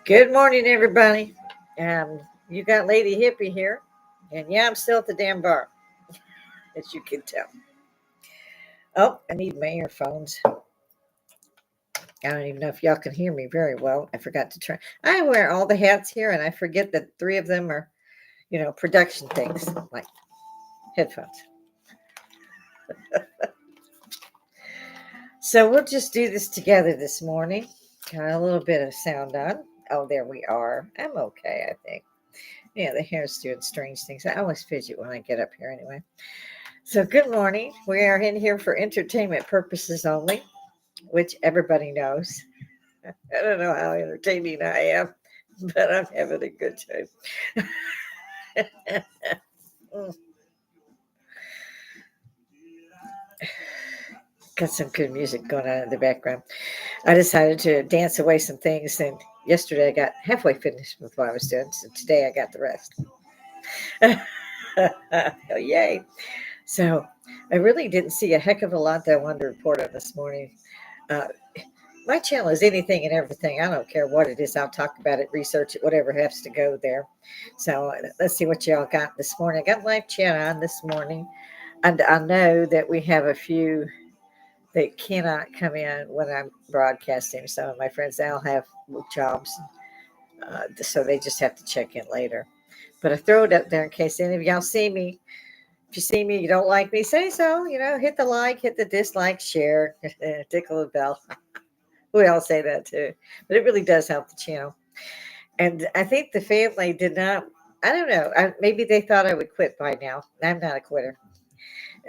Good morning, everybody. You got Lady Hippy here, and yeah, I'm still at the damn bar, as you can tell. Oh, I need my earphones. I don't even know if y'all can hear me very well. I forgot to try. I wear all the hats here, and I forget that three of them are, production things like headphones. So we'll just do this together this morning. Got a little bit of sound on. Oh, there we are. I'm okay, I think. Yeah, the hair's doing strange things. I always fidget when I get up here anyway. So, good morning. We are in here for entertainment purposes only, which everybody knows. I don't know how entertaining I am, but I'm having a good time. Got some good music going on in the background. I decided to dance away some things, and yesterday I got halfway finished with what I was doing, so today I got the rest. Oh, yay. So, I really didn't see a heck of a lot that I wanted to report on this morning. Uh, my channel is anything and everything. I don't care what it is. I'll talk about it, research it, whatever has to go there. So let's see what y'all got this morning. I got live chat on this morning. And I know that we have a few that cannot come in when I'm broadcasting. Some of my friends now have jobs, so they just have to check in later. But I throw it up there in case any of y'all see me. If you see me, you don't like me, say so. Hit the like, hit the dislike, share, tickle the bell. We all say that too, but it really does help the channel. And I think the family did not. I don't know. Maybe they thought I would quit by now. I'm not a quitter.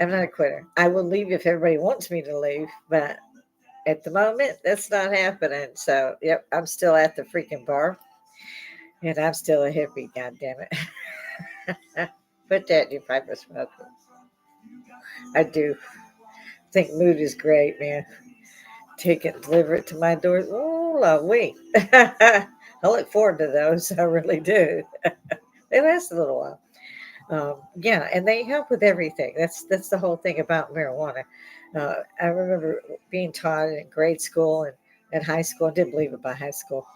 I'm not a quitter. I will leave if everybody wants me to leave, but at the moment, that's not happening. So, yep, I'm still at the freaking bar, and I'm still a hippie. God damn it! Put that in your pipe of smoke. I do think mood is great, man. Take it, deliver it to my door. Oh, lovely. I look forward to those. I really do. They last a little while. Yeah, and they help with everything. That's the whole thing about marijuana. I remember being taught in grade school and at high school. I didn't believe it by high school.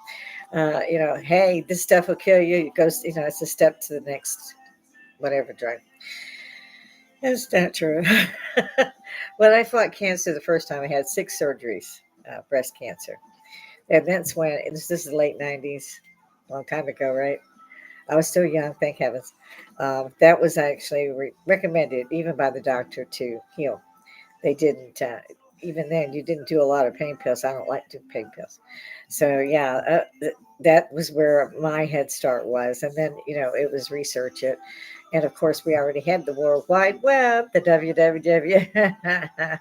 Hey, this stuff will kill you. It goes, it's a step to the next whatever drug. That's not true. When I fought cancer the first time, I had 6 surgeries, breast cancer. And that's when, this is the late 90s, long time ago, right? I was still young, thank heavens. That was actually recommended even by the doctor to heal. They didn't, even then, you didn't do a lot of pain pills. I don't like to pain pills. So, yeah, that was where my head start was. And then, it was research it. And of course, we already had the World Wide Web, the www.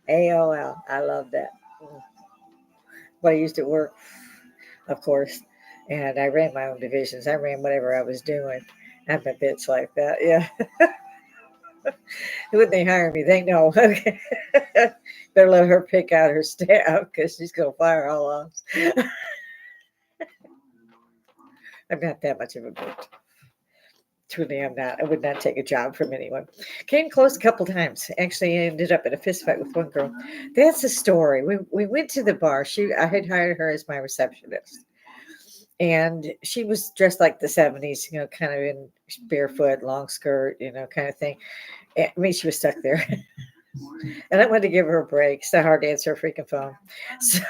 AOL. I love that. But I used to work, of course, and I ran my own divisions. I ran whatever I was doing. I'm a bitch like that. Yeah. When they hire me, they know. Okay. Better let her pick out her staff because she's going to fire all of us. I'm not that much of a bitch. Truly, I'm not. I would not take a job from anyone. Came close a couple times. Actually, I ended up in a fist fight with one girl. That's a story. We went to the bar. I had hired her as my receptionist. And she was dressed like the 70s, kind of in barefoot, long skirt, kind of thing. I mean, she was stuck there. And I wanted to give her a break. It's so hard to answer a freaking phone. So,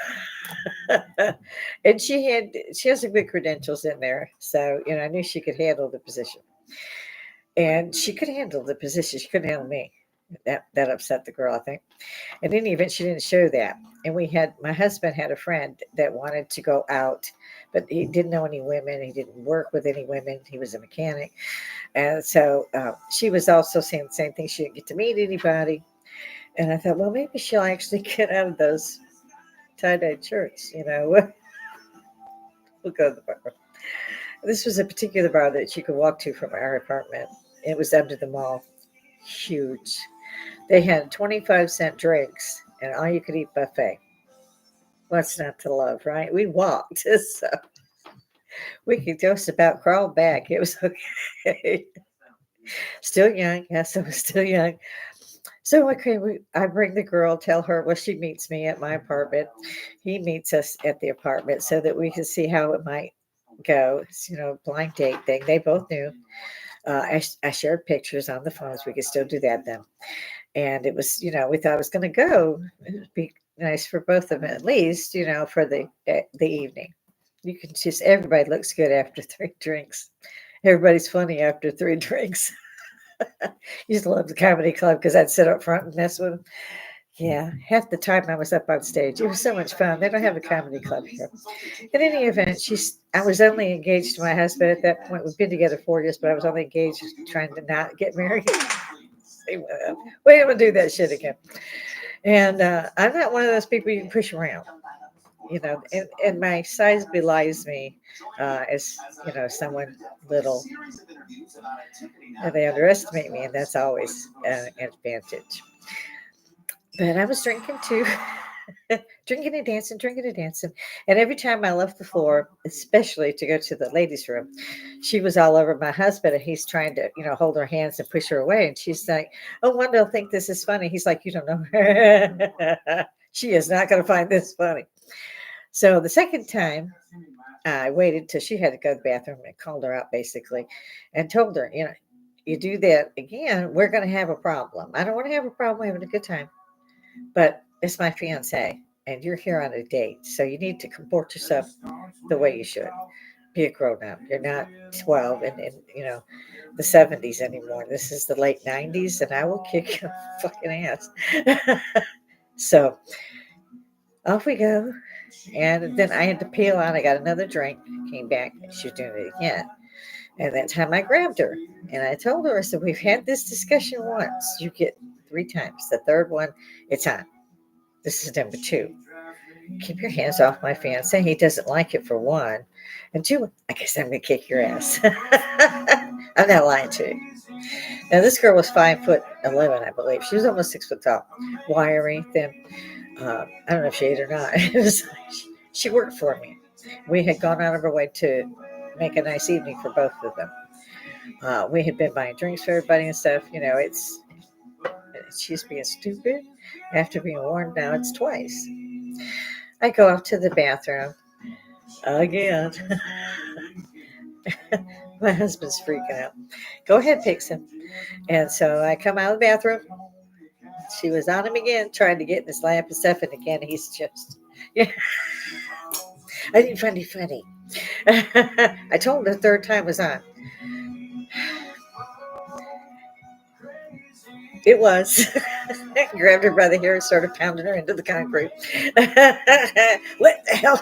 and she has some good credentials in there. So, I knew she could handle the position. And she could handle the position. She couldn't handle me. That upset the girl, I think. In any event, she didn't show that. And my husband had a friend that wanted to go out, but he didn't know any women. He didn't work with any women. He was a mechanic. And so she was also saying the same thing. She didn't get to meet anybody. And I thought, well, maybe she'll actually get out of those tie-dye shirts, We'll go to the bar. This was a particular bar that you could walk to from our apartment. It was under the mall. Huge. They had 25-cent drinks and all you could eat buffet. What's not to love, right? We walked, so we could just about crawl back. It was okay. Still young. Yes, I was still young. So okay, I bring the girl, tell her, well, she meets me at my apartment. He meets us at the apartment so that we can see how it might go. It's, blind date thing. They both knew. I shared pictures on the phones. We could still do that then. And it was, we thought it was going to go. It'd be nice for both of them at least, for the evening. You can just everybody looks good after 3 drinks. Everybody's funny after 3 drinks. Used to love the comedy club because I'd sit up front and mess with them. Yeah, half the time I was up on stage. It was so much fun. They don't have a comedy club here. In any event, I was only engaged to my husband at that point. We've been together 4 years, but I was only engaged trying to not get married. We don't do that shit again. And I'm not one of those people you can push around, and my size belies me as, someone little, and they underestimate me, and that's always an advantage. But I was drinking too. Drinking and dancing. And every time I left the floor, especially to go to the ladies' room, she was all over my husband and he's trying to, hold her hands and push her away. And she's like, oh, one will think this is funny. He's like, you don't know her. She is not going to find this funny. So the second time, I waited till she had to go to the bathroom and called her out basically and told her, you do that again, we're going to have a problem. I don't want to have a problem having a good time, but it's my fiance and you're here on a date. So you need to comport yourself the way you should. Be a grown up. You're not 12 and the 70s anymore. This is the late 90s and I will kick your fucking ass. So off we go. And then I had to peel out. I got another drink, came back, she was doing it again. And that time I grabbed her and I told her, I said, we've had this discussion once. You get 3 times. The third one, it's on. This is number 2. Keep your hands off my fiance. He doesn't like it for 1. And 2, I guess I'm going to kick your ass. I'm not lying to you. Now, this girl was 5'11", I believe. She was almost 6 foot tall. Wiry, thin. I don't know if she ate or not. She worked for me. We had gone out of our way to make a nice evening for both of them. We had been buying drinks for everybody and stuff. She's being stupid. After being warned, now it's twice. I go out to the bathroom again. My husband's freaking out. Go ahead, Pixie. And so I come out of the bathroom. She was on him again, trying to get in his lap and stuff. And again, he's just, yeah. I didn't find it funny. I told him the third time was on. It was. Grabbed her by the hair and started pounding her into the concrete. What the hell?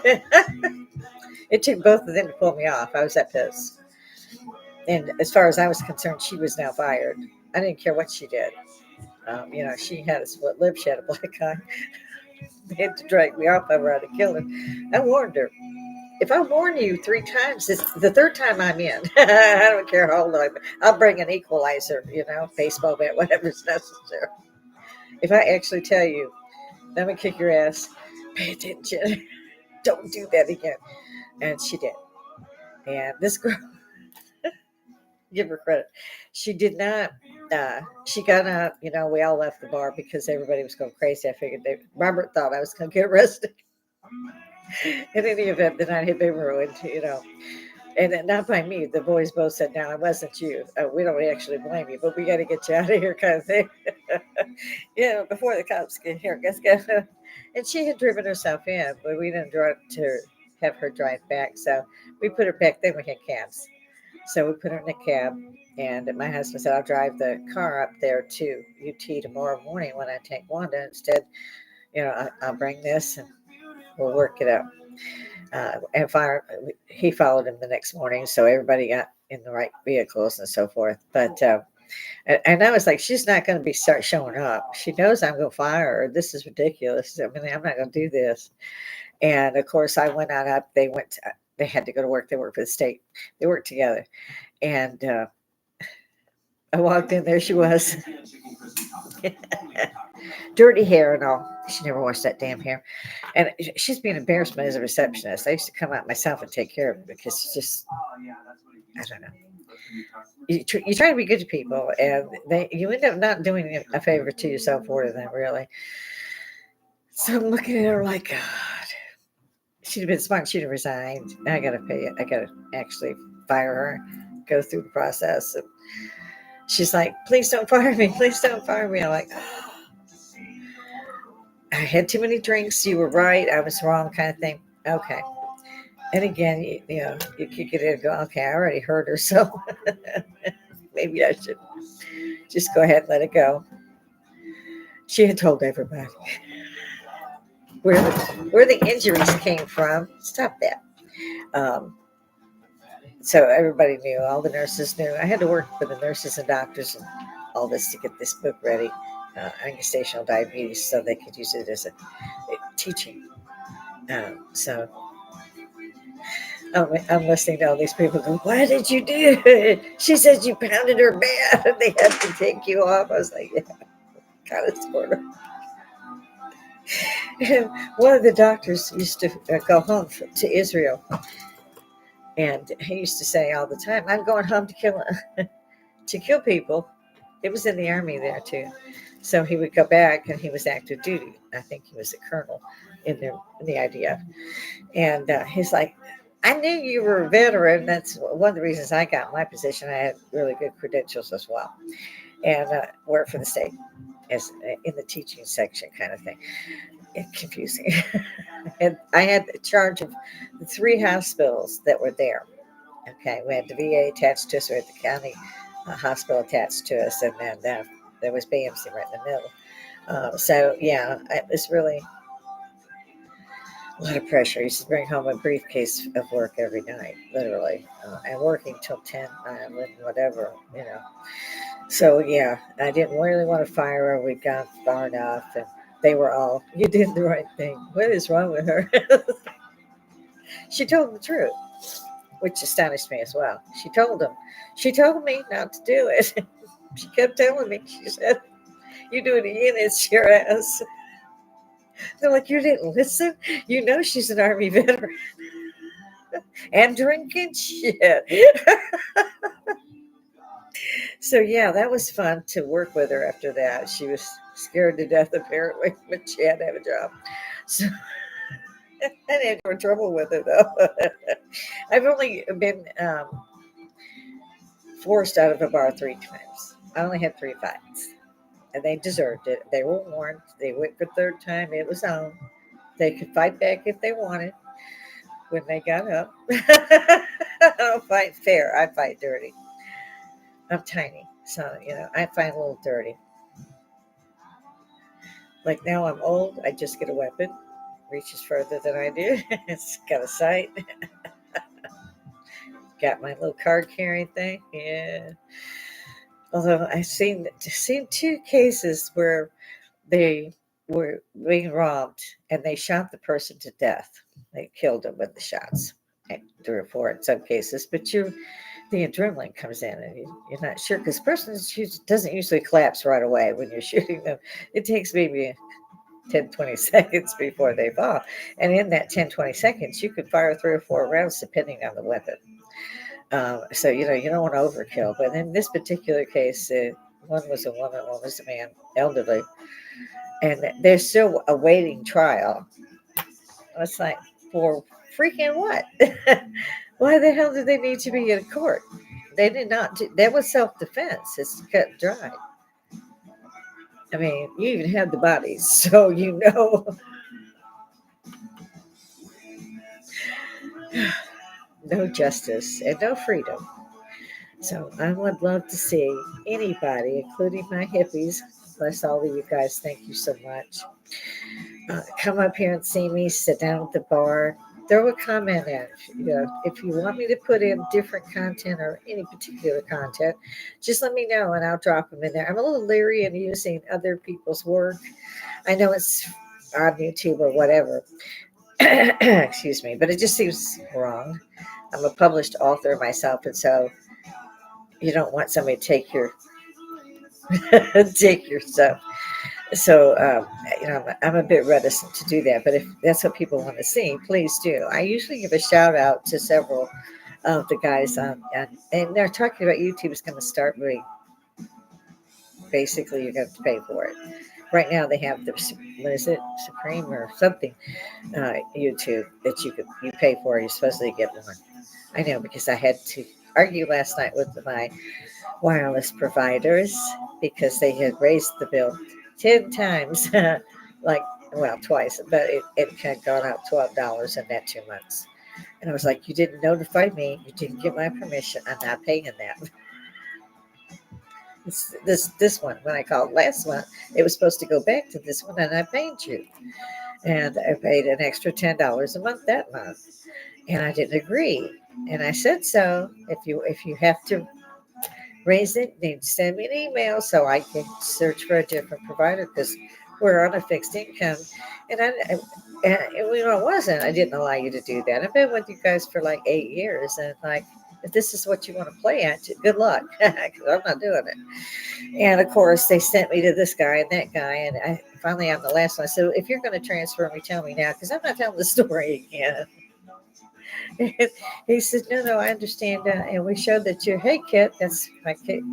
It took both of them to pull me off. I was that pissed. And as far as I was concerned, she was now fired. I didn't care what she did. She had a split lip. She had a black eye. They had to drag me off. I would have killed her. I warned her. If I warn you 3 times, it's the third time I'm in. I don't care how old I'm. I'll bring an equalizer, baseball bat, whatever's necessary. If I actually tell you, let me kick your ass, pay attention. Don't do that again. And she did. And this girl, give her credit. She did not. She got out. We all left the bar because everybody was going crazy. I figured Robert thought I was going to get arrested. In any event, the night had been ruined. And not by me. The boys both said, "No, it wasn't you. We don't actually blame you, but we got to get you out of here," kind of thing. Before the cops get here, go. And she had driven herself in, but we didn't drive to have her drive back. So we put her back. Then we had cabs. So we put her in a cab, and my husband said, I'll drive the car up there to UT tomorrow morning when I take Wanda. Instead, I'll bring this and we'll work it out. He followed him the next morning, so everybody got in the right vehicles and so forth. But and I was like, she's not going to start showing up. She knows I'm going to fire her. This is ridiculous. I mean, I'm not going to do this. And of course, I went on up. They had to go to work. They work for the state. They worked together. And I walked in. There she was. Dirty hair and all. She never washed that damn hair. And she's being embarrassed as a receptionist. I used to come out myself and take care of her because she's just, I don't know. you try to be good to people, and you end up not doing a favor to yourself or to them, really. So I'm looking at her like, God, she'd have been smart. She'd have resigned. Now I got to pay it. I got to actually fire her, go through the process. And she's like, please don't fire me. Please don't fire me. I'm like, oh, I had too many drinks. You were right. I was wrong, kind of thing. Okay. And again, you kick it in and go, okay, I already hurt her. So maybe I should just go ahead and let it go. She had told everybody where the injuries came from. Stop that. Um, so everybody knew. All the nurses knew. I had to work with the nurses and doctors and all this to get this book ready, gestational diabetes, so they could use it as a teaching. So I'm listening to all these people go, why did you do it? She said you pounded her bad and they had to take you off. I was like, yeah, kind of, sort of. And one of the doctors used to go home to Israel, and he used to say all the time, I'm going home to kill people. It was in the army there too. So he would go back, and he was active duty. I think he was a colonel in the IDF. And he's like, I knew you were a veteran. That's one of the reasons I got my position. I had really good credentials as well, and worked for the state as in the teaching section, kind of thing. Confusing. And I had charge of the 3 hospitals that were there. Okay, we had the VA attached to us, we had the county hospital attached to us, and then there was BMC right in the middle. So yeah, it was really a lot of pressure. I used to bring home a briefcase of work every night, literally, and working till 10, 9, whatever. So yeah, I didn't really want to fire her. We'd gone far enough, and they were all, you did the right thing. What is wrong with her? She told the truth, which astonished me as well. She told me not to do it. She kept telling me, she said, you do it again, it's your ass. They're like, you didn't listen? You know she's an Army veteran. And drinking shit. So yeah, that was fun to work with her after that. She was scared to death apparently, but she had to have a job. So I didn't have trouble with it though. I've only been forced out of a bar 3 times. I only had 3 fights, and they deserved it. They were warned. They went for 3rd time. It was on. They could fight back if they wanted when they got up. I don't fight fair. I fight dirty. I'm tiny, so I fight a little dirty. Like now, I'm old. I just get a weapon. Reaches further than I do. It's got a sight. Got my little card carrying thing. Yeah. Although I've seen 2 cases where they were being robbed and they shot the person to death. They killed him with the shots. 3 or 4 in some cases, but the adrenaline comes in and you're not sure, because the person doesn't usually collapse right away when you're shooting them. It takes maybe 10-20 seconds before they fall, and in that 10-20 seconds you could fire 3 or 4 rounds depending on the weapon. So you don't want to overkill, but in this particular case, one was a woman, one was a man, elderly, and they're still awaiting trial. It's like, for freaking what? Why the hell did they need to be in court? They did not that was self-defense. It's cut dry. I mean, you even have the bodies, so no justice and no freedom. So I would love to see anybody, including my hippies, bless all of you guys, thank you so much, come up here and see me, sit down at the bar, throw a comment in. If you want me to put in different content or any particular content, just let me know and I'll drop them in there. I'm a little leery in using other people's work. I know it's on YouTube or whatever. Excuse me, but it just seems wrong. I'm a published author myself, and so you don't want somebody to take your stuff. So I'm a bit reticent to do that, but if that's what people want to see, please do. I usually give a shout out to several of the guys and they're talking about YouTube is going to start with basically you're going to pay for it. Right now they have the what is it Supreme or something YouTube that you pay for. You're supposed to get one. I know because I had to argue last night with my wireless providers because they had raised the bill 10 times, like, well, twice, but it had gone up $12 in that 2 months. And I was like, you didn't notify me. You didn't get my permission. I'm not paying that. This one, when I called last month, it was supposed to go back to this one, and I paid you. And I paid an extra $10 a month that month. And I didn't agree. And I said so. If you have to raise it, they send me an email so I can search for a different provider because we're on a fixed income. And I wasn't. I didn't allow you to do that. I've been with you guys for like 8 years, and like, if this is what you want to play at, good luck, because I'm not doing it. And of course, they sent me to this guy and that guy, and I finally on the last one. So if you're going to transfer me, tell me now, because I'm not telling the story again. He said, no, I understand. And we showed that you're, hey, Kit, that's my kid,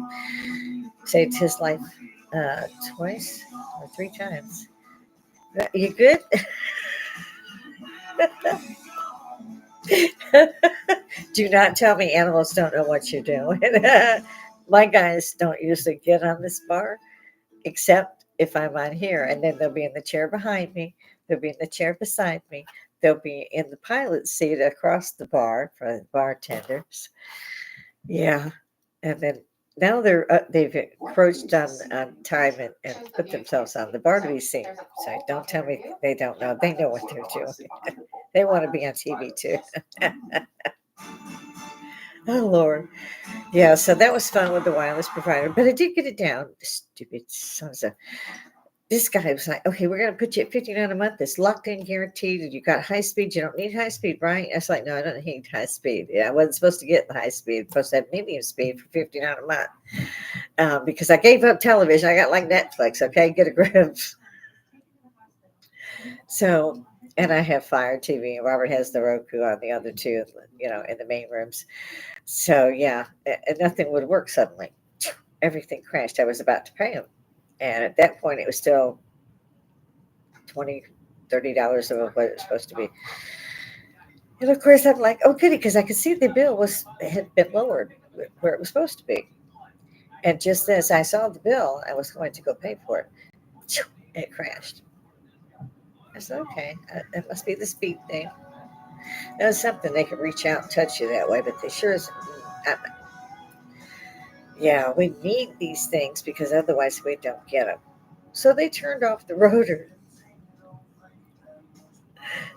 saved his life uh, twice or 3 times. You good? Do not tell me animals don't know what you're doing. My guys don't usually get on this bar except if I'm on here, and then they'll be in the chair behind me, they'll be in the chair beside me, they'll be in the pilot seat across the bar for the bartenders. Yeah, and then now they've encroached on time and put themselves on the bar to be seen. So don't tell me they don't know. They know what they're doing. They want to be on TV too. Oh Lord, yeah. So that was fun with the wireless provider, but I did get it down. Stupid sons of this guy was like, okay, we're going to put you at 59 a month. It's locked in, guaranteed. And you got high speed. You don't need high speed, right? I was like, no, I don't need high speed. Yeah, I wasn't supposed to get the high speed. I'm supposed to have medium speed for 59 a month because I gave up television. I got like Netflix. Okay, get a grip. So, and I have Fire TV, and Robert has the Roku on the other two, in the main rooms. So, yeah, and nothing would work suddenly. Everything crashed. I was about to pay him. And at that point, it was still 20 $30 of what it was supposed to be. And of course, I'm like, oh, goody, because I could see the bill had been lowered where it was supposed to be. And just as I saw the bill, I was going to go pay for it. It crashed. I said, okay, it must be the speed thing. It was something they could reach out and touch you that way, but they sure is. Yeah, we need these things because otherwise we don't get them. So they turned off the rotor,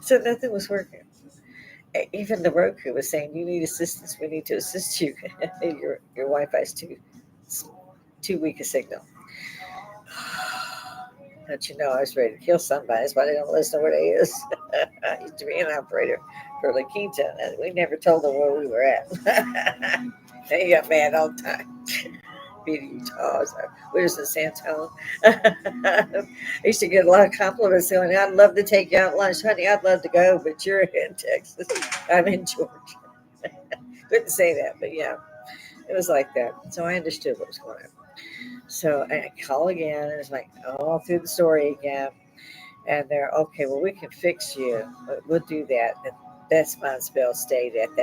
so nothing was working. Even the Roku was saying, "You need assistance. We need to assist you. your Wi-Fi's too weak a signal." Don't you know I was ready to kill somebody? That's why they don't listen to where they is. I used to be an operator for La Quinta, and we never told them where we were at. They got mad all the time. Beating Utah. So we was in San Antonio. I used to get a lot of compliments going, I'd love to take you out lunch. Honey, I'd love to go, but you're in Texas. I'm in Georgia. Couldn't say that, but yeah, it was like that. So I understood what was going on. So I call again, and it's like all through the story again. And they're okay, well, we can fix you. We'll do that. And this month's bill stayed at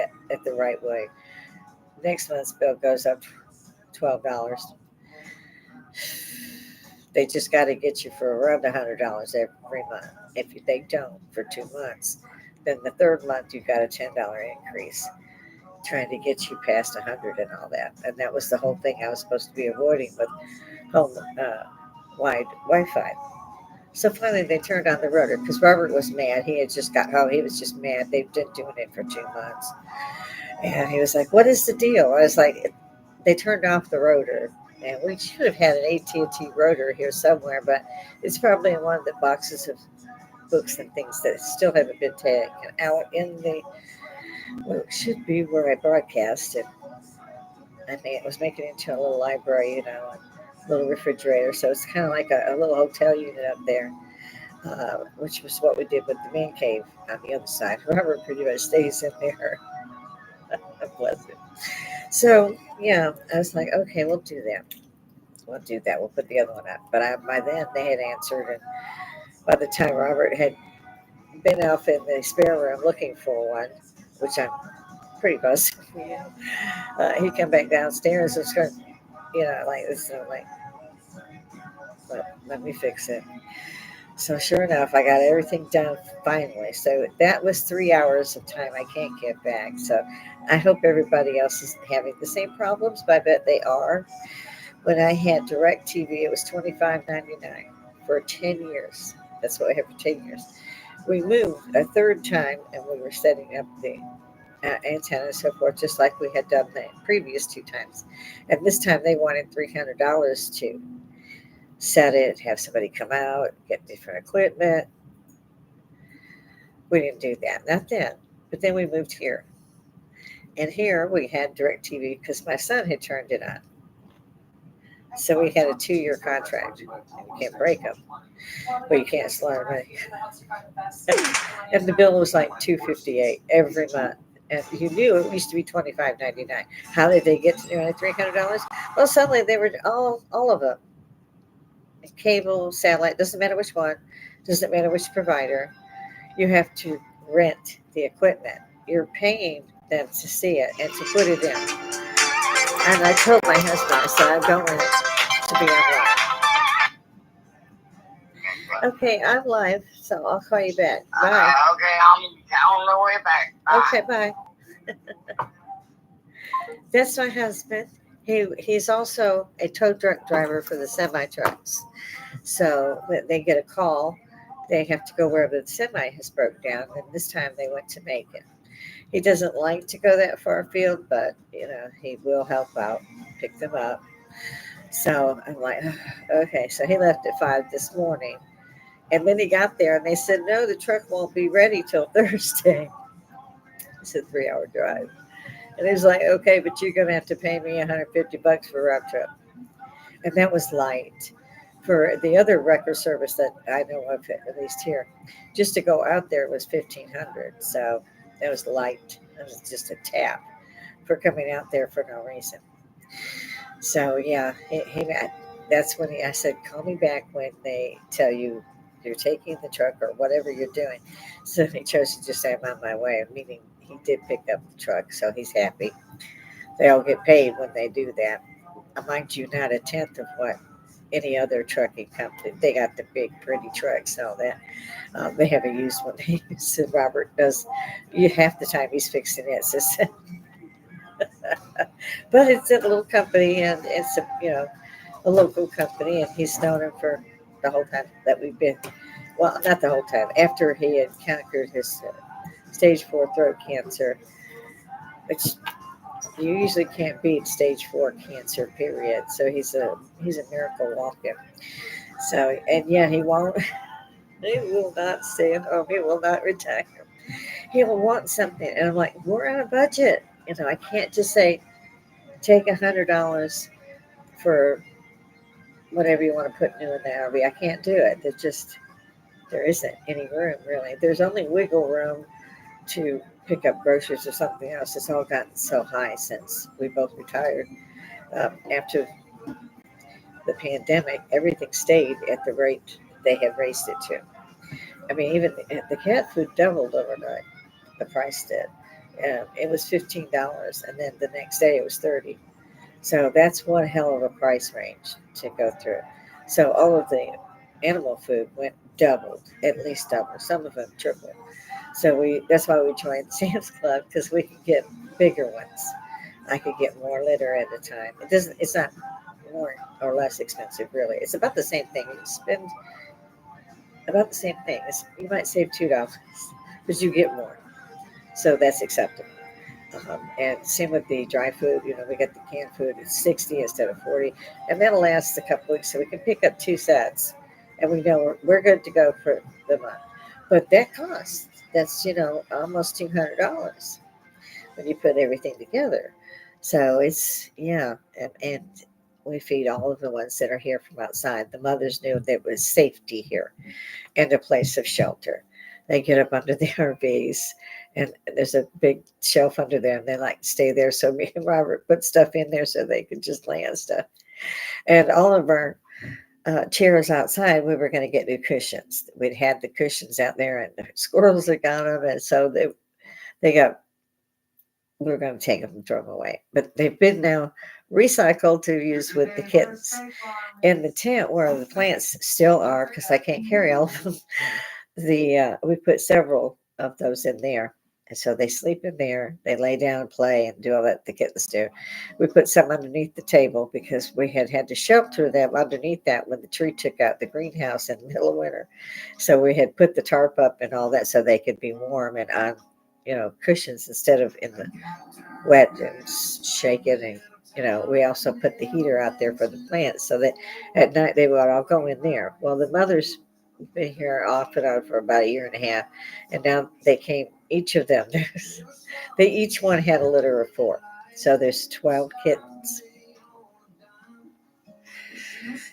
the right way. Next month's bill goes up $12. They just got to get you for around $100 every month. If they don't for 2 months, then the third month you got a $10 increase, trying to get you past 100 and all that. And that was the whole thing I was supposed to be avoiding with home wide Wi-Fi. So finally, they turned on the rotor because Robert was mad. He had just got home. He was just mad. They've been doing it for 2 months, and he was like, "What is the deal?" I was like, "They turned off the rotor." And we should have had an AT&T rotor here somewhere, but it's probably in one of the boxes of books and things that still haven't been taken out in the, well, it should be where I broadcast it. I think it was making it into a little library, a little refrigerator. So it's kind of like a little hotel unit up there, which was what we did with the man cave on the other side. Robert pretty much stays in there. Bless him. So yeah, I was like, okay, we'll do that. We'll do that. We'll put the other one up. But by then they had answered, and by the time Robert had been off in the spare room looking for one, which I'm pretty buzzed, he come back downstairs and started, like this. And I'm like, let me fix it. So sure enough, I got everything done finally. So that was 3 hours of time I can't get back. So I hope everybody else is having the same problems, but I bet they are. When I had Direct TV, it was $25.99 for 10 years. That's what I had for 10 years. We moved a third time, and we were setting up the antenna and so forth, just like we had done the previous two times. And this time they wanted $300 to set it, have somebody come out, get different equipment. We didn't do that, not then. But then we moved here. And here we had Direct TV because my son had turned it on. So we had a 2-year contract. You can't break them, but you can't slaughter money. And the bill was like $258 every month. And you knew it used to be $25.99. How did they get to nearly $300? Well, suddenly they were all of them. Cable, satellite, doesn't matter which one, doesn't matter which provider. You have to rent the equipment. You're paying them to see it and to put it in. And I told my husband, I said, I don't want it to be on live. Okay, I'm live, so I'll call you back. Bye. Okay, I'm on the way back. Bye. Okay, bye. That's my husband. He's also a tow truck driver for the semi trucks. So when they get a call, they have to go wherever the semi has broke down, and this time they went to Macon. He doesn't like to go that far afield, but he will help out, pick them up. So I'm like, okay. So he left at 5 this morning, and then he got there, and they said, no, the truck won't be ready till Thursday. It's a 3-hour drive, and he was like, okay, but you're gonna have to pay me $150 for a round trip, and that was light. For the other record service that I know of, at least here, just to go out there was 1,500. So that was light. It was just a tap for coming out there for no reason. So yeah, that's when I said, call me back when they tell you you're taking the truck or whatever you're doing. So he chose to just say, I'm on my way, meaning he did pick up the truck, so he's happy. They all get paid when they do that. Mind you, not a tenth of what any other trucking company. They got the big, pretty trucks and all that. They have a used one. So Robert does. Half the time he's fixing it. So, but it's a little company, and it's a local company, and he's known him for the whole time that we've been. Well, not the whole time. After he had conquered his stage 4 throat cancer, which you usually can't beat stage 4 cancer, period. So he's a miracle walking. So, and yeah, he won't. He will not stay at home. He will not retire. He will want something, and I'm like, we're on a budget. I can't just say take $100 for whatever you want to put new in the RV. I can't do it. There isn't any room really. There's only wiggle room to pick up groceries or something else. It's all gotten so high since we both retired. After the pandemic, everything stayed at the rate they had raised it to. I mean, even the cat food doubled overnight. The price did. It was $15, and then the next day it was 30. So that's one hell of a price range to go through. So all of the animal food went doubled, at least double. Some of them tripled. So that's why we joined Sam's Club, because we could get bigger ones. I could get more litter at a time. It's not more or less expensive, really. It's about the same thing. You spend about the same thing. You might save $2, but you get more. So that's acceptable. And same with the dry food. We get the canned food. It's 60 instead of 40, and that'll last a couple weeks. So we can pick up 2 sets, and we know we're good to go for the month. But that costs. That's almost $200 when you put everything together. So it's and we feed all of the ones that are here from outside. The mothers knew there was safety here and a place of shelter. They get up under the RVs, And there's a big shelf under there, and they like to stay there. So me and Robert put stuff in there so they could just lay on stuff. And all of our chairs outside, we were going to get new cushions. We'd had the cushions out there, and the squirrels had got them, and so they got. We were going to take them and throw them away, but they've been now recycled to use with the kittens. In the tent where the plants still are, because I can't carry all of them, we put several of those in there. And so they sleep in there. They lay down and play and do all that the kittens do. We put some underneath the table because we had to shelter them underneath that when the tree took out the greenhouse in the middle of winter. So we had put the tarp up and all that so they could be warm and on, cushions instead of in the wet and shaking. And we also put the heater out there for the plants so that at night they would all go in there. Well, the mothers been here off and on for about a year and a half, and now they came. Each of them, they each one had a litter of 4, so there's 12 kittens.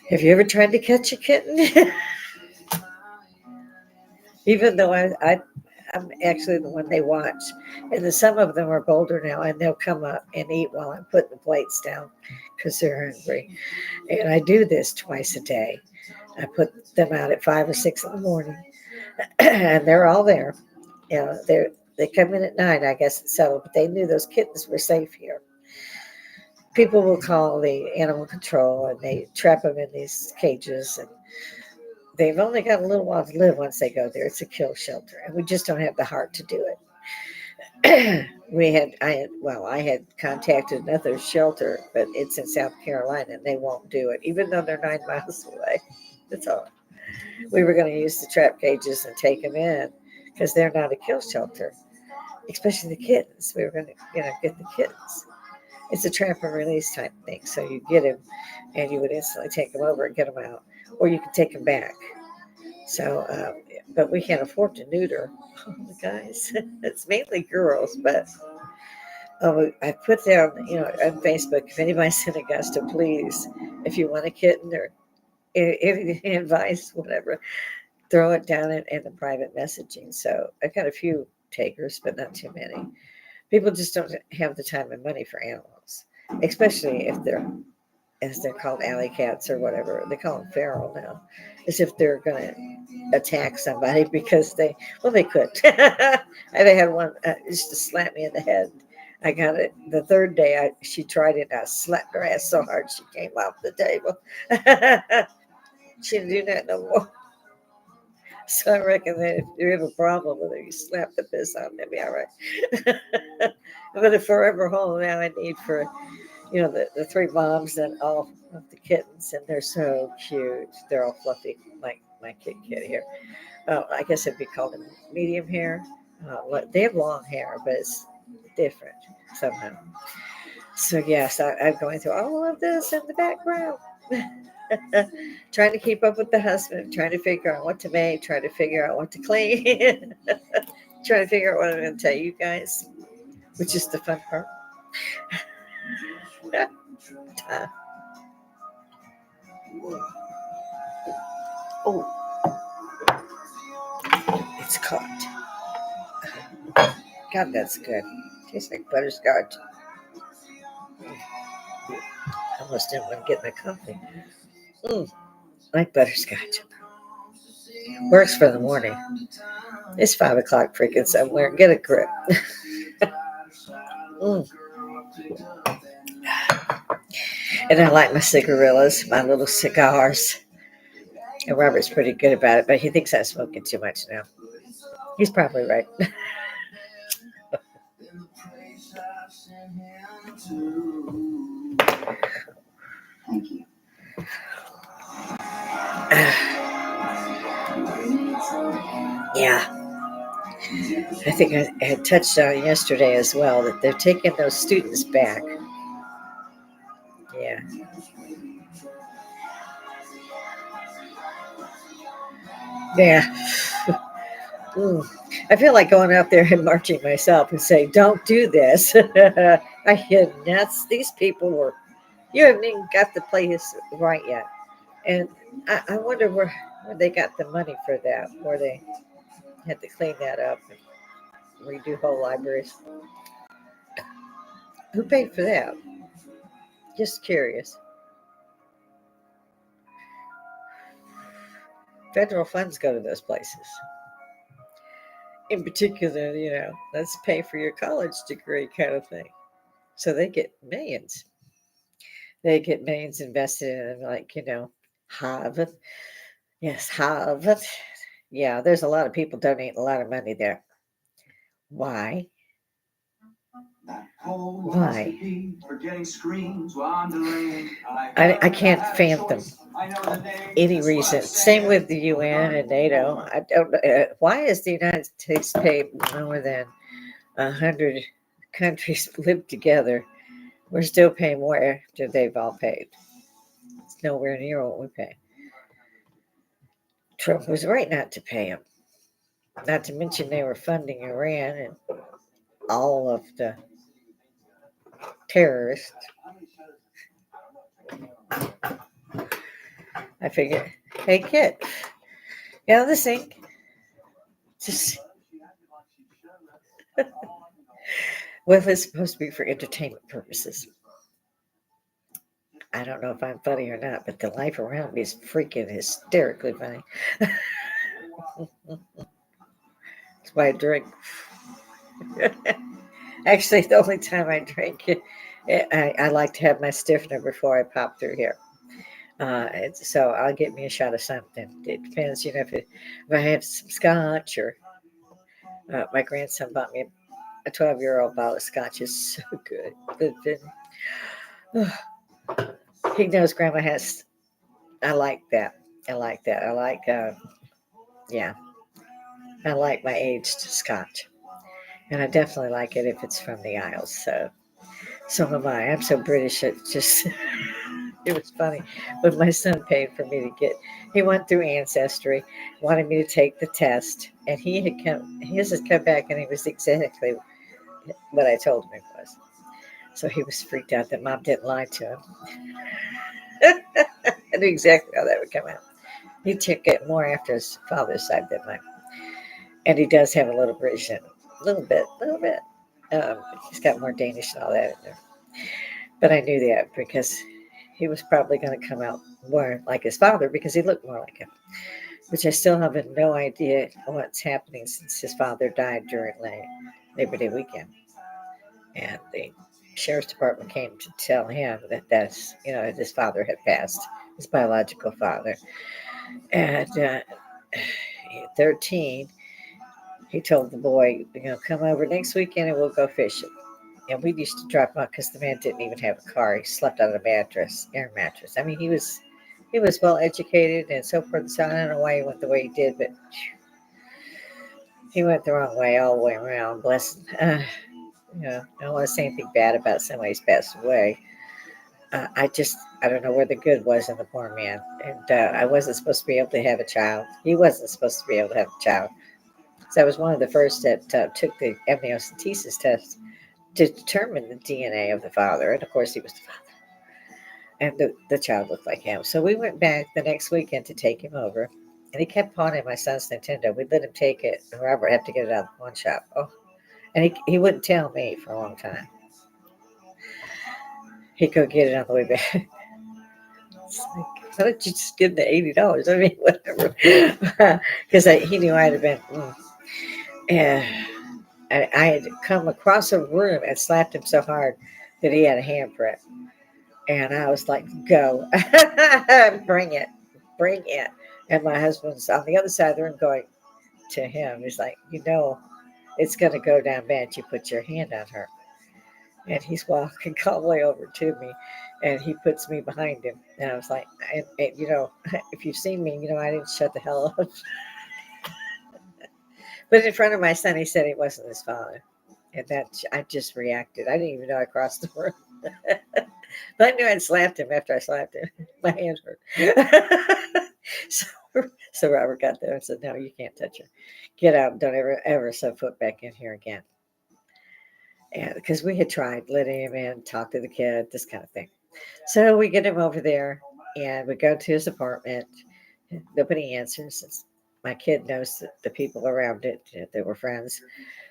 Have you ever tried to catch a kitten? Even though I'm actually the one they watch, and then some of them are bolder now, and they'll come up and eat while I'm putting the plates down because they're hungry. And I do this twice a day. I put them out at 5 or 6 in the morning, and they're all there. They come in at night. I guess it's settled, but they knew those kittens were safe here. People will call the animal control, and they trap them in these cages, and they've only got a little while to live once they go there. It's a kill shelter, and we just don't have the heart to do it. I had contacted another shelter, but it's in South Carolina, and they won't do it, even though they're 9 miles away. That's all. We were going to use the trap cages and take them in because they're not a kill shelter, especially the kittens. We were going to, get the kittens. It's a trap and release type thing. So you get them, and you would instantly take them over and get them out, or you could take them back. So, but we can't afford to neuter all the guys. It's mainly girls, but I put down, on Facebook, if anybody's in Augusta, please, if you want a kitten or any advice, whatever, throw it down in the private messaging. So I've got a few takers, but not too many. People just don't have the time and money for animals, especially if they're, as they're called, alley cats or whatever. They call them feral now, as if they're going to attack somebody because they could. I had one used to slap me in the head. I got it the third day. She tried it. I slapped her ass so hard she came off the table. She didn't do that no more. So I reckon that if you have a problem with her, you slap the piss out, they'll be all right. But a forever home now I need for, the 3 moms and all of the kittens, and they're so cute. They're all fluffy, like my kit here. I guess it'd be called a medium hair. They have long hair, but it's different somehow. So yes, I'm going through all of this in the background. Trying to keep up with the husband, trying to figure out what to make, trying to figure out what to clean, trying to figure out what I'm going to tell you guys, which is the fun part. Oh, it's caught. God, that's good. Tastes like butterscotch. I almost didn't want to get my coffee. Like butterscotch. Works for the morning. It's 5 o'clock freaking somewhere. Get a grip. mm. And I like my cigarillas, my little cigars. And Robert's pretty good about it, but he thinks I'm smoking too much now. He's probably right. Thank you. Yeah. I think I had touched on yesterday as well that they're taking those students back. Yeah. Yeah. I feel like going out there and marching myself and saying, "Don't do this." I had nuts. These people were. You haven't even got the place right yet, and I wonder where they got the money for that, where they had to clean that up. redo whole libraries. Who paid for that? Just curious. Federal funds go to those places. In particular, let's pay for your college degree kind of thing. So they get millions. They get millions invested in, like, Harvard. Yes, Harvard. Yeah, there's a lot of people donating a lot of money there. Why? Why? I can't fathom any reason. Same with the UN and NATO. I don't know. Why is the United States paid more than 100 countries live together? We're still paying more after they've all paid. It's nowhere near what we pay. Trump was right not to pay them. Not to mention they were funding Iran and all of the terrorists. I figure, hey kid, this thing, just well, it's supposed to be for entertainment purposes. I don't know if I'm funny or not, but the life around me is freaking hysterically funny. That's why I drink. Actually, the only time I drink it, I like to have my stiffener before I pop through here. So I'll get me a shot of something. It depends, if I have some scotch or my grandson bought me a 12-year-old bottle of scotch. Is so good. He knows Grandma has. I like that. I like that. Yeah, I like my aged scotch. And I definitely like it if it's from the Isles. So am I. I'm so British. It just, it was funny. When my son paid for me to he went through Ancestry, wanted me to take the test. And his had come back and he was exactly what I told him it was. So he was freaked out that Mom didn't lie to him. I knew exactly how that would come out. He took it more after his father's side than mine. And he does have a little British in him. A little bit. He's got more Danish and all that in there. But I knew that because he was probably going to come out more like his father because he looked more like him. Which I still have no idea what's happening since his father died during Labor Day weekend. And the sheriff's department came to tell him that his father had passed, his biological father. And 13, he told the boy, come over next weekend and we'll go fishing. And we used to drop him off because the man didn't even have a car. He slept on a air mattress. I mean, he was well educated and so forth. So I don't know why he went the way he did, but he went the wrong way all the way around. Bless him. I don't want to say anything bad about somebody who's passed away. I don't know where the good was in the poor man. And I wasn't supposed to be able to have a child. He wasn't supposed to be able to have a child. So I was one of the first that took the amniocentesis test to determine the DNA of the father. And of course, he was the father. And the child looked like him. So we went back the next weekend to take him over. And he kept pawning my son's Nintendo. We'd let him take it. And Robert had to get it out of the pawn shop. Oh, and he wouldn't tell me for a long time. He'd go get it on the way back. It's like, why don't you just give him the $80? I mean, whatever. Because he knew I'd have been. And I had come across a room and slapped him so hard that he had a handprint. And I was like, go. Bring it. Bring it. And my husband's on the other side of the room going to him. He's like, it's going to go down bad. You put your hand on her. And he's walking calmly over to me. And he puts me behind him. And I was like, if you've seen me, I didn't shut the hell up. But in front of my son, he said he wasn't his father. And that I just reacted. I didn't even know I crossed the room. But I knew I'd slapped him after I slapped him. My hand hurt. So Robert got there and said, no, you can't touch her. Get out. Don't ever set foot back in here again. And because we had tried letting him in, talk to the kid, this kind of thing. So we get him over there and we go to his apartment. Nobody answers. My kid knows the people around it. They were friends.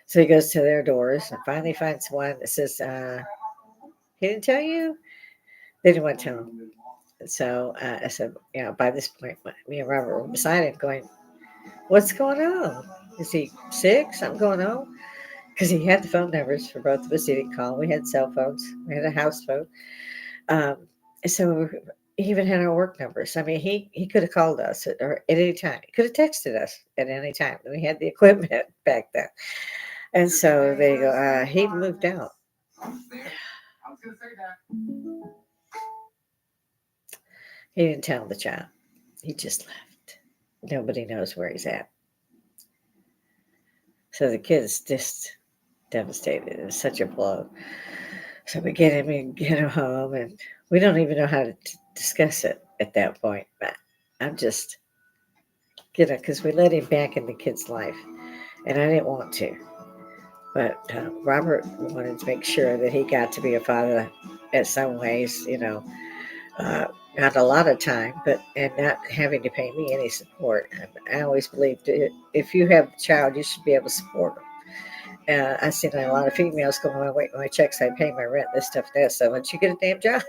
So he goes to their doors and finally finds one that says, he didn't tell you? They didn't want to tell him. So I said, by this point, me and Robert were beside him going, what's going on? Is he sick? Something going on? Because he had the phone numbers for both of us. He didn't call. We had cell phones. We had a house phone. Um, so he even had our work numbers. I mean, he could have called us at any time. He could have texted us at any time. We had the equipment back then. And so they go, he moved out. He didn't tell the child. He just left. Nobody knows where he's at. So the kid's just devastated. It was such a blow. So we get him and get him home, and we don't even know how to discuss it at that point. But I'm just, because we let him back in the kid's life, and I didn't want to. But Robert wanted to make sure that he got to be a father in some ways, uh, not a lot of time, but and not having to pay me any support. I always believed if you have a child, you should be able to support them. I've seen a lot of females going, well, wait, my checks, I pay my rent, this stuff, that. So once you get a damn job,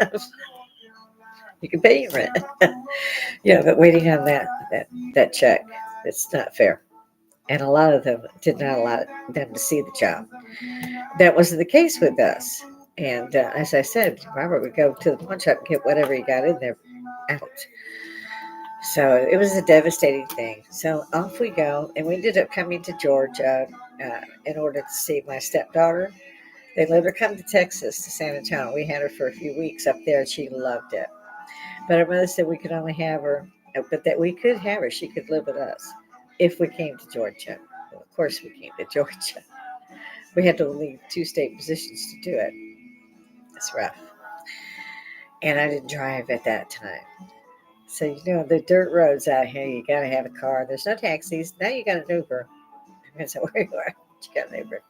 you can pay your rent. Yeah, but waiting on that check, it's not fair. And a lot of them did not allow them to see the child. That wasn't the case with us. And as I said, Robert would go to the pawn shop and get whatever he got in there out. So it was a devastating thing. So off we go, and we ended up coming to Georgia in order to see my stepdaughter. They let her come to Texas, to San Antonio. We had her for a few weeks up there, and she loved it. But her mother said we could only have her, but that we could have her. She could live with us if we came to Georgia. Well, of course, we came to Georgia. We had to leave 2 state positions to do it. It's rough. And I didn't drive at that time. So, the dirt roads out here, you got to have a car. There's no taxis. Now you got an Uber. Depends on where you are. You got an Uber.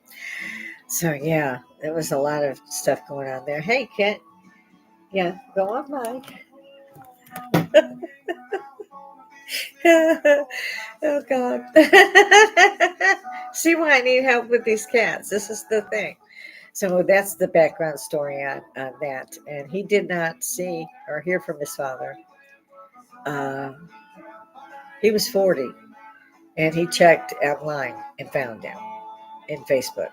So, yeah, there was a lot of stuff going on there. Hey, Kent. Yeah, go on, Mike. Oh, God. See why I need help with these cats. This is the thing. So that's the background story on that. And he did not see or hear from his father. Uh, he was 40, and he checked online and found him in Facebook.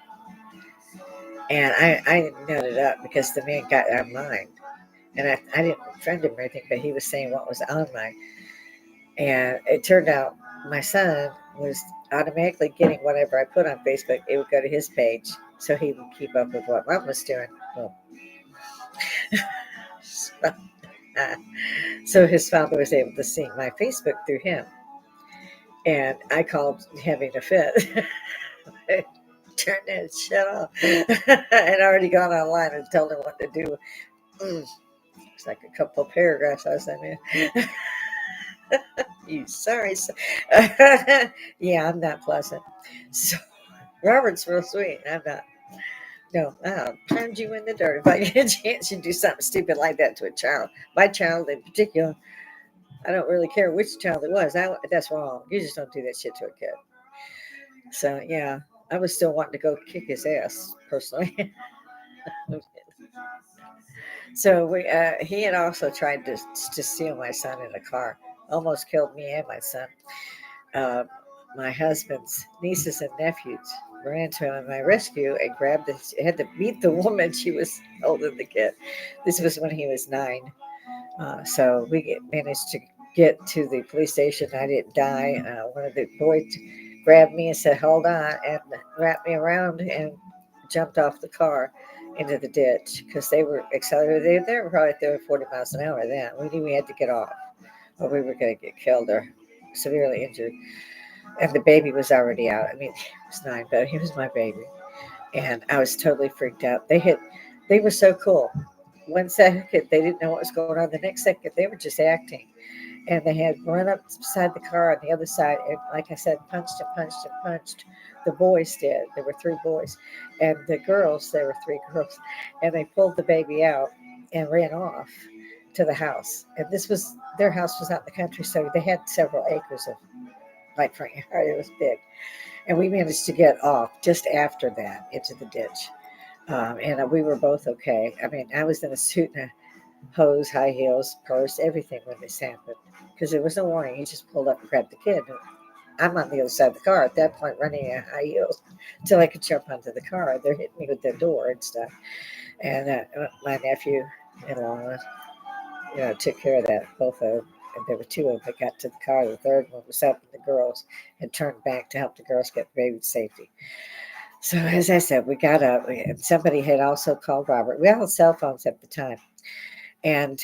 And I noted up because the man got online. And I didn't friend him or anything, but he was saying what was online. And it turned out my son was automatically getting whatever I put on Facebook. It would go to his page, so he would keep up with what mom was doing. Well, so, so his father was able to see my Facebook through him. And I called having a fit. Turn that shit off. I'd already gone online and told him what to do. It's like a couple of paragraphs I was in. You sorry. Yeah, I'm not pleasant. So Robert's real sweet. I'm not. No, I'll pound you in the dirt if I get a chance to do something stupid like that to a child. My child in particular, I don't really care which child it was. That's wrong. You just don't do that shit to a kid. So yeah, I was still wanting to go kick his ass personally. So he had also tried to steal my son in a car, almost killed me and my son. Uh, my husband's nieces and nephews ran to him in my rescue and grabbed had to beat the woman. She was holding the kid. This was when he was 9. So we managed to get to the police station. I didn't die. One of the boys grabbed me and said, "Hold on," and wrapped me around and jumped off the car into the ditch because they were accelerated. They were probably 30, 40 miles an hour then. We knew we had to get off or we were going to get killed or severely injured. And the baby was already out. I mean, he was 9, but he was my baby. And I was totally freaked out. They were so cool. 1 second, they didn't know what was going on. The next second, they were just acting. And they had run up beside the car on the other side. And like I said, punched and punched and punched. The boys did. There were 3 boys. And the girls, there were 3 girls. And they pulled the baby out and ran off to the house. And their house was out in the country. So they had several acres of like front yard. It was big. And we managed to get off just after that into the ditch. And we were both okay. I mean, I was in a suit and a hose, high heels, purse, everything when this happened because there was no warning. He just pulled up and grabbed the kid. I'm on the other side of the car at that point, running in high heels until I could jump onto the car. They're hitting me with their door and stuff. And my nephew-in-law, took care of that, both of them. And there were two of them that got to the car. The third one was helping the girls and turned back to help the girls get the baby to safety. So as I said, we got up. And somebody had also called Robert. We all had cell phones at the time, and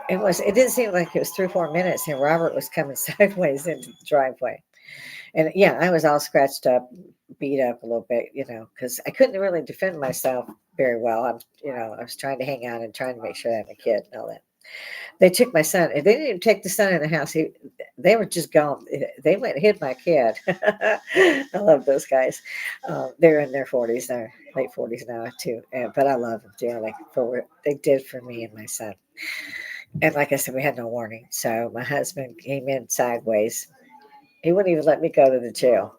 it didn't seem like it was 3 or 4 minutes, and Robert was coming sideways into the driveway. And yeah, I was all scratched up, beat up a little bit, because I couldn't really defend myself very well. I was trying to hang on and trying to make sure I had my kid and all that. They took my son. They didn't even take the son in the house. They were just gone. They went and hid my kid. I love those guys. They're in their 40s. They're late 40s now too. But I love them dearly for what they did for me and my son. And like I said, we had no warning. So my husband came in sideways. He wouldn't even let me go to the jail.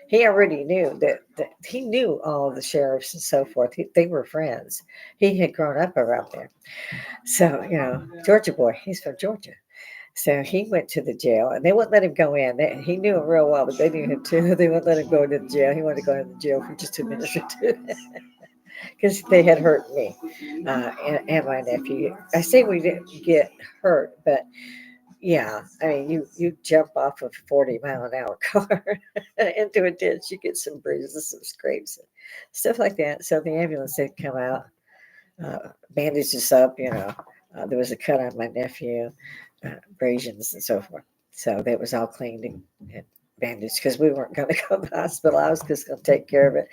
He already knew that he knew all of the sheriffs and so forth. They were friends. He had grown up around there. So, Georgia boy, he's from Georgia. So he went to the jail and they wouldn't let him go in. He knew him real well, but they knew him too. They wouldn't let him go into the jail. He wanted to go into the jail for just 2 minutes or two because they had hurt me and my nephew. I say we didn't get hurt, but yeah, I mean, you jump off of a 40-mile-an-hour car into a ditch, you get some bruises, some scrapes, stuff like that. So the ambulance did come out, bandaged us up. There was a cut on my nephew, abrasions and so forth. So that was all cleaned and bandaged because we weren't going to go to the hospital. I was just going to take care of it.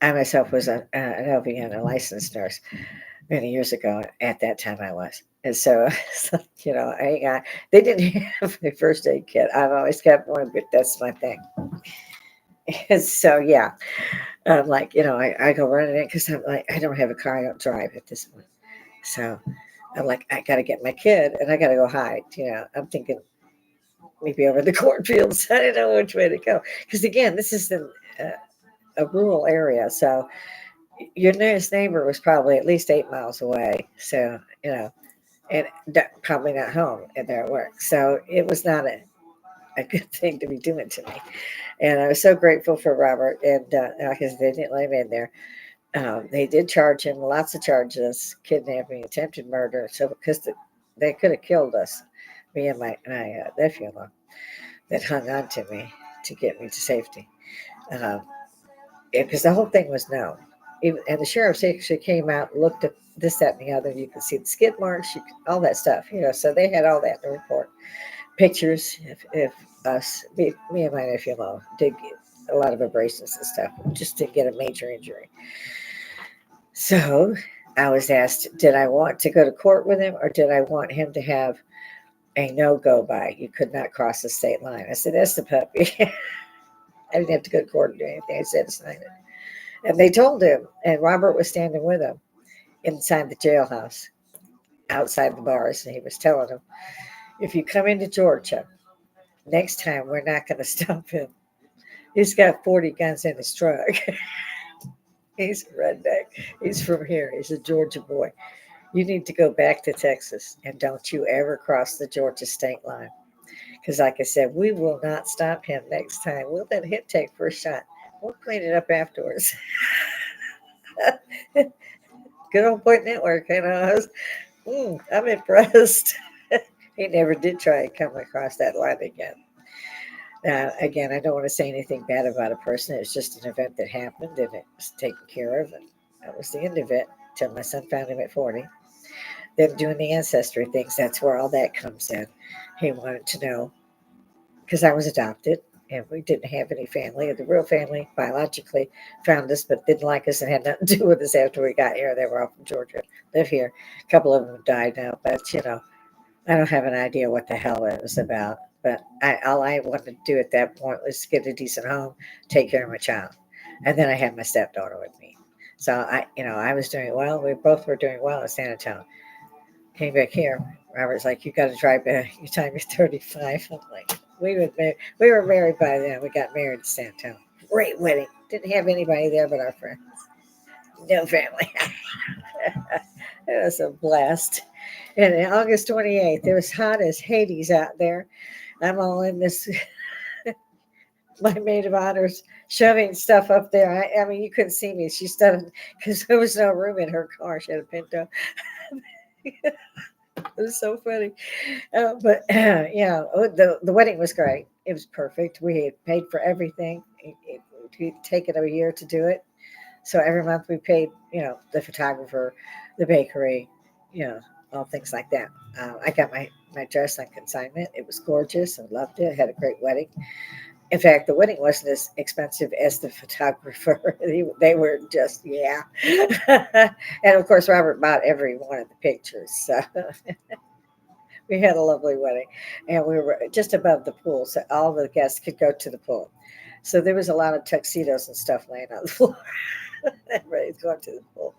I myself was an LVN, a licensed nurse, many years ago. At that time, I was. And so, they didn't have a first aid kit. I've always kept one, but that's my thing. And so, yeah, I'm like, I go running in because I'm like, I don't have a car. I don't drive at this point. So I'm like, I got to get my kid and I got to go hide. I'm thinking maybe over the cornfields. I don't know which way to go. Because again, this is in a rural area. So your nearest neighbor was probably at least 8 miles away. So, and probably not home and they're at work. So it was not a good thing to be doing to me. And I was so grateful for Robert. And because they didn't let him in there. They did charge him lots of charges, kidnapping, attempted murder. So because they could have killed us, me and my nephew-in-law that hung on to me to get me to safety. Because the whole thing was known. And the sheriffs actually came out, looked at this, that, and the other. You could see the skid marks, all that stuff. So they had all that in the report. Pictures, if me and my nephew-in-law did get a lot of abrasions and stuff, just to get a major injury. So I was asked, did I want to go to court with him or did I want him to have a no-go by? You could not cross the state line. I said, that's the puppy. I didn't have to go to court or do anything. I said, sign it. And they told him, and Robert was standing with him inside the jailhouse, outside the bars, and he was telling them, if you come into Georgia, next time we're not going to stop him. He's got 40 guns in his truck. He's a redneck. He's from here. He's a Georgia boy. You need to go back to Texas and don't you ever cross the Georgia state line. Because like I said, we will not stop him next time. We'll let him take first shot. We'll clean it up afterwards. Good old Point Network. I'm impressed. He never did try and come across that line again. Again, I don't want to say anything bad about a person. It's just an event that happened and it was taken care of. And that was the end of it until my son found him at 40. Then doing the ancestry things, that's where all that comes in. He wanted to know, because I was adopted and we didn't have any family. The real family biologically found us, but didn't like us and had nothing to do with us after we got here. They were all from Georgia, live here. A couple of them have died now, but I don't have an idea what the hell it was about. But all I wanted to do at that point was get a decent home, take care of my child. And then I had my stepdaughter with me. So I was doing well. We both were doing well in San Antonio. Came back here. Robert's like, you got to drive back. Your time is 35. I'm like, We were married by then. We got married in San Antonio. Great wedding. Didn't have anybody there but our friends. No family. It was a blast. And on August 28th, it was hot as Hades out there. I'm all in this, my maid of honors shoving stuff up there. I mean, you couldn't see me. She stood because there was no room in her car. She had a Pinto. It was so funny. But yeah, the wedding was great. It was perfect. We had paid for everything. It'd taken a year to do it. So every month we paid, the photographer, the bakery, you know, all things like that. I got my dress on consignment. It was gorgeous. I loved it. I had a great wedding. In fact, the wedding wasn't as expensive as the photographer. They were just, yeah. And of course, Robert bought every one of the pictures. So we had a lovely wedding. And we were just above the pool. So all the guests could go to the pool. So there was a lot of tuxedos and stuff laying on the floor. Everybody's going to the pool.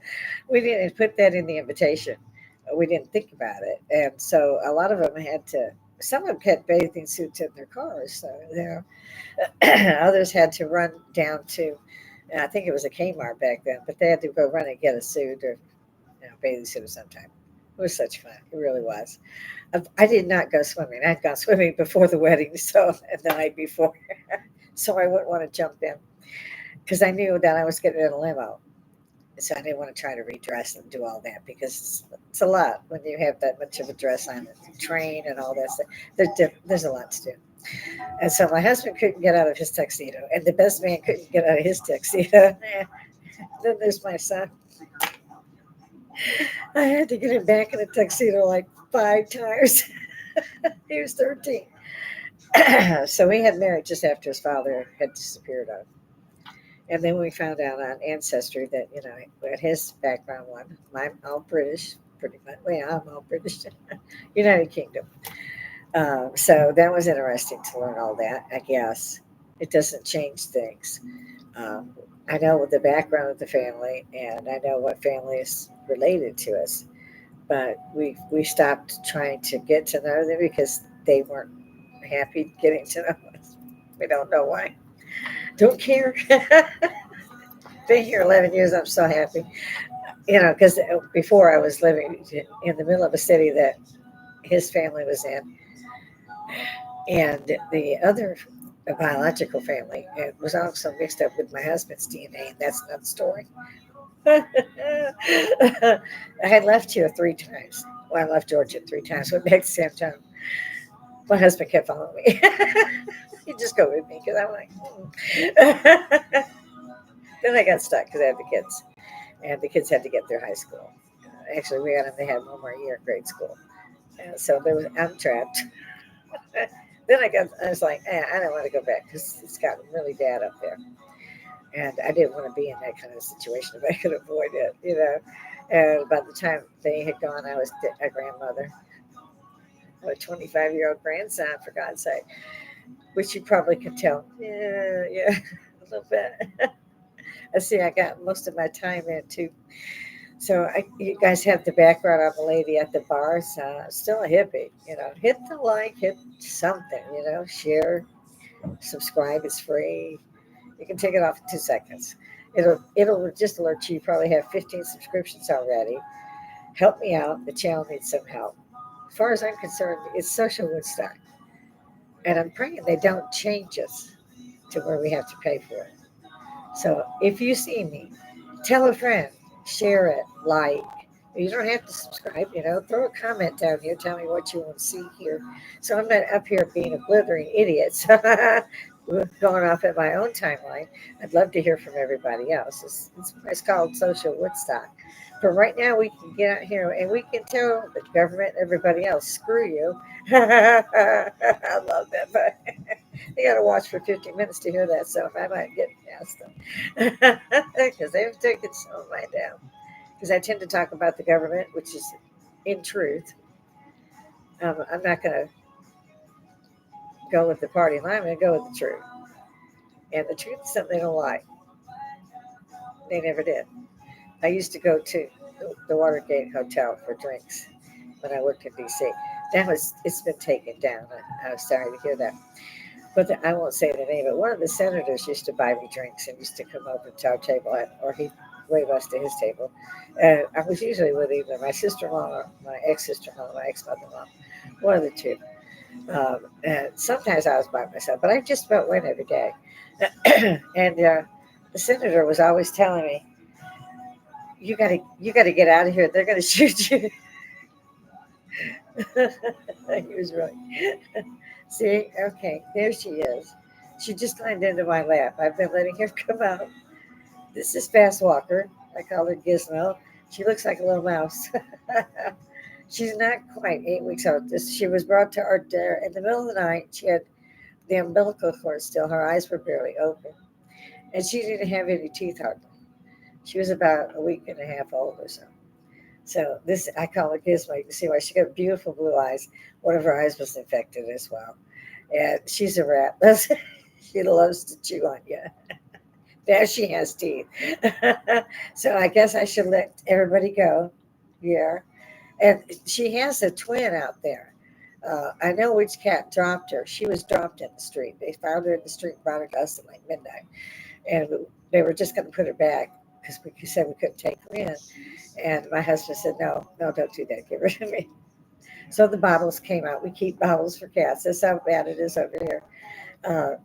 We didn't put that in the invitation. We didn't think about it. And so a lot of them some of them had bathing suits in their cars. So, others had to run down to, I think it was a Kmart back then, but they had to go run and get a suit or bathing suit of some type. It was such fun. It really was. I did not go swimming. I'd gone swimming before the wedding, so and the night before. So I wouldn't want to jump in because I knew that I was getting in a limo. So I didn't want to try to redress and do all that because it's a lot when you have that much of a dress on the train and all that stuff. There's a lot to do. And so my husband couldn't get out of his tuxedo, and the best man couldn't get out of his tuxedo. Then there's my son. I had to get him back in a tuxedo like 5 times. He was 13. So we had married just after his father had disappeared on. And then we found out on Ancestry that, what his background was. I'm all British, pretty much. Well, I'm all British. United Kingdom. So that was interesting to learn all that, I guess. It doesn't change things. I know the background of the family, and I know what family is related to us. But we stopped trying to get to know them because they weren't happy getting to know us. We don't know why. Don't care. Been here 11 years. I'm so happy. Because before I was living in the middle of a city that his family was in, and the other biological family was also mixed up with my husband's DNA, and that's another story. I had left here 3 times. Well, I left Georgia 3 times. Went back to San Antonio. My husband kept following me. He'd just go with me because I'm like, Then I got stuck because I had the kids, and the kids had to get through high school. Actually, we had them. They had one more year of grade school, and so I'm trapped. Then I was like, I don't want to go back because it's gotten really bad up there, and I didn't want to be in that kind of situation if I could avoid it. And by the time they had gone, I was a grandmother, a 25-year-old grandson, for God's sake, which you probably could tell. Yeah, a little bit. I see. I got most of my time in too. So you guys have the background on the lady at the bar. So still a hippie. Hit the like, hit something. Share, subscribe. It's free. You can take it off in 2 seconds. It'll just alert you. You probably have 15 subscriptions already. Help me out. The channel needs some help. As far as I'm concerned, it's social Woodstock, and I'm praying they don't change us to where we have to pay for it. So if you see me, tell a friend, share it, like. You don't have to subscribe, throw a comment down here, tell me what you want to see here. So I'm not up here being a blithering idiot. So going off at my own timeline. I'd love to hear from everybody else. It's called Social Woodstock. But right now we can get out here and we can tell the government and everybody else, screw you. I love that, but they got to watch for 15 minutes to hear that, so I might get past them because they've taken some of mine down. Because I tend to talk about the government, which is in truth. I'm not going to go with the party line. I'm going to go with the truth. And the truth is something they don't like. They never did. I used to go to the Watergate Hotel for drinks when I worked in D.C. Now it's been taken down. I was sorry to hear that. But I won't say the name. But one of the senators used to buy me drinks and used to come over to our table, or he'd wave us to his table. And I was usually with either my sister-in-law or my ex-sister-in-law, my ex-mother-in-law, one of the two. And sometimes I was by myself, but I just about went every day. And the senator was always telling me, you got to get out of here. They're going to shoot you." He was right. See, okay, there she is. She just climbed into my lap. I've been letting her come out. This is Fast Walker. I call her Gizmo. She looks like a little mouse. She's not quite 8 weeks old. She was brought to our there in the middle of the night. She had the umbilical cord still. Her eyes were barely open, and she didn't have any teeth hardly. She was about a week and a half old or so. So this I call her Gizmo. You can see why she got beautiful blue eyes. One of her eyes was infected as well, and she's a rat. She loves to chew on you. Now she has teeth. So I guess I should let everybody go. Yeah. And she has a twin out there. I know which cat dropped her. She was dropped in the street. They found her in the street, brought her to us at like midnight. And they were just going to put her back because we said we couldn't take her in. And my husband said, no, no, don't do that. Give her to me. So the bottles came out. We keep bottles for cats. That's how bad it is over here.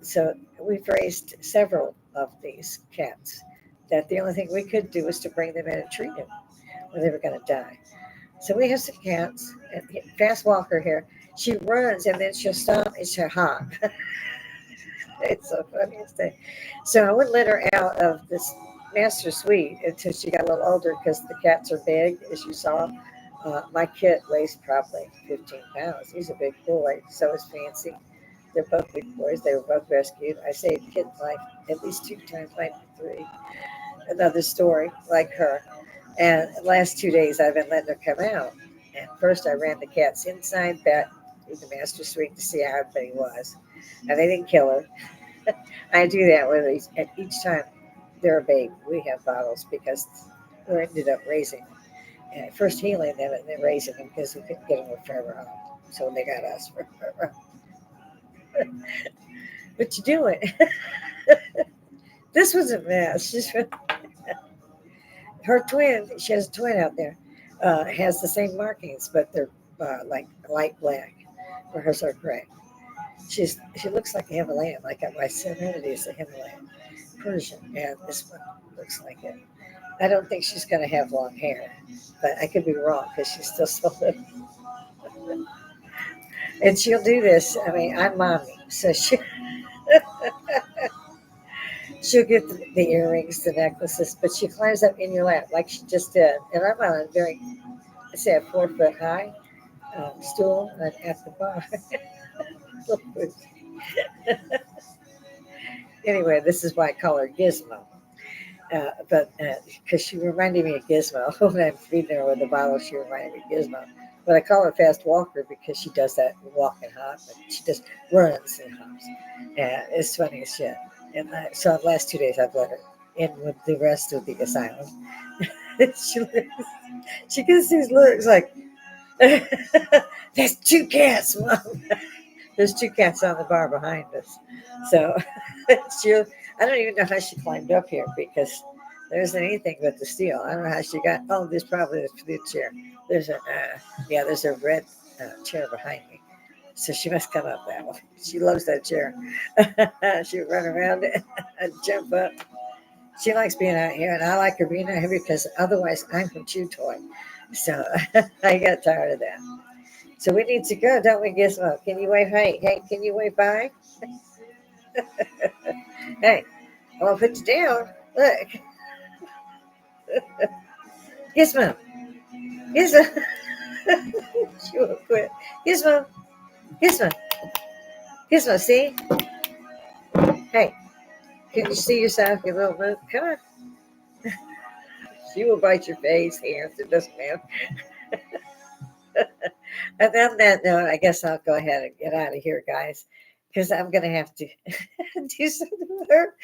So we've raised several of these cats. That the only thing we could do was to bring them in and treat them when they were going to die. So we have some cats. And Fast Walker here. She runs and then she'll stop and she'll hop. It's the funniest thing. So I wouldn't let her out of this master suite until she got a little older because the cats are big, as you saw. My kit weighs probably 15 pounds. He's a big boy. So is Fancy. They're both big boys. They were both rescued. I saved Kit's life at least 2 times, maybe three. Another story like her. And the last 2 days, I've been letting her come out. And first, I ran the cats inside back through the master suite to see how everybody was. And they didn't kill her. I do that with these. And each time they're a baby, we have bottles because we ended up raising them. And first healing them and then raising them because we couldn't get them with forever home. So they got us for forever. But you do it. This was a mess. Her twin, she has a twin out there, has the same markings, but they're like light black, where hers are gray. She looks like a Himalayan, like my Serenity is a Himalayan Persian, and this one looks like it. I don't think she's going to have long hair, but I could be wrong because she's still so little. And she'll do this. I mean, I'm mommy, so she'll get the earrings, the necklaces, but she climbs up in your lap like she just did. And I'm on a very, I say, a 4 foot high stool at the bar. Anyway, this is why I call her Gizmo. But because she reminded me of Gizmo when I'm feeding her with the bottle, she reminded me of Gizmo. But I call her Fast Walker because she does that walk and hop, and she just runs and hops. And it's funny as shit. And so the last 2 days I've let her in with the rest of the asylum. she, she gets these looks like, "There's two cats, Mom." There's two cats on the bar behind us. So she, I don't even know how she climbed up here because there isn't anything but the steel. I don't know how she got. Oh, there's probably the chair. There's there's a red chair behind me. So she must come up that way. She loves that chair. She would run around it and jump up. She likes being out here, and I like her being out here because otherwise I'm her chew toy. So I got tired of that. So we need to go, don't we, Gizmo? Can you wave? Hey, can you wave bye? Hey, I won't put you down. Look, Gizmo, Gizmo. She won't quit. Gizmo, Gizmo, Gizmo. See? Hey, can you see yourself? You little move. Come on. She will bite your face, hands. It doesn't matter. And on that note, I guess I'll go ahead and get out of here, guys, because I'm going to have to do something with her.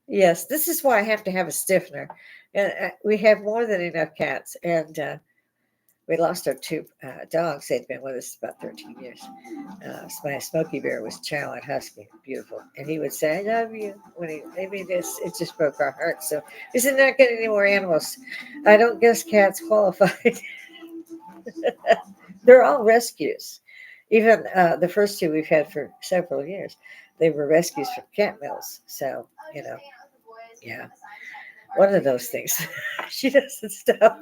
Yes, this is why I have to have a stiffener. And we have more than enough cats, and we lost our two dogs. They'd been with us about 13 years. My Smoky Bear was Chow and Husky, beautiful. And he would say, I love you. When I mean, this, it just broke our hearts. So we said, not getting any more animals. I don't guess cats qualified. They're all rescues. Even the first two we've had for several years, they were rescues from cat mills. So, yeah, one of those things. She doesn't stop.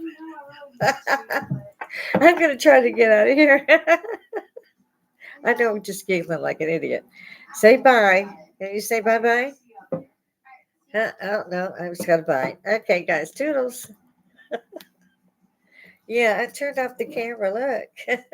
I'm going to try to get out of here. I know I'm just giggling like an idiot. Say bye. Can you say bye bye? Oh, no, I just got to bye. Okay, guys, toodles. Yeah, I turned off the camera. Look.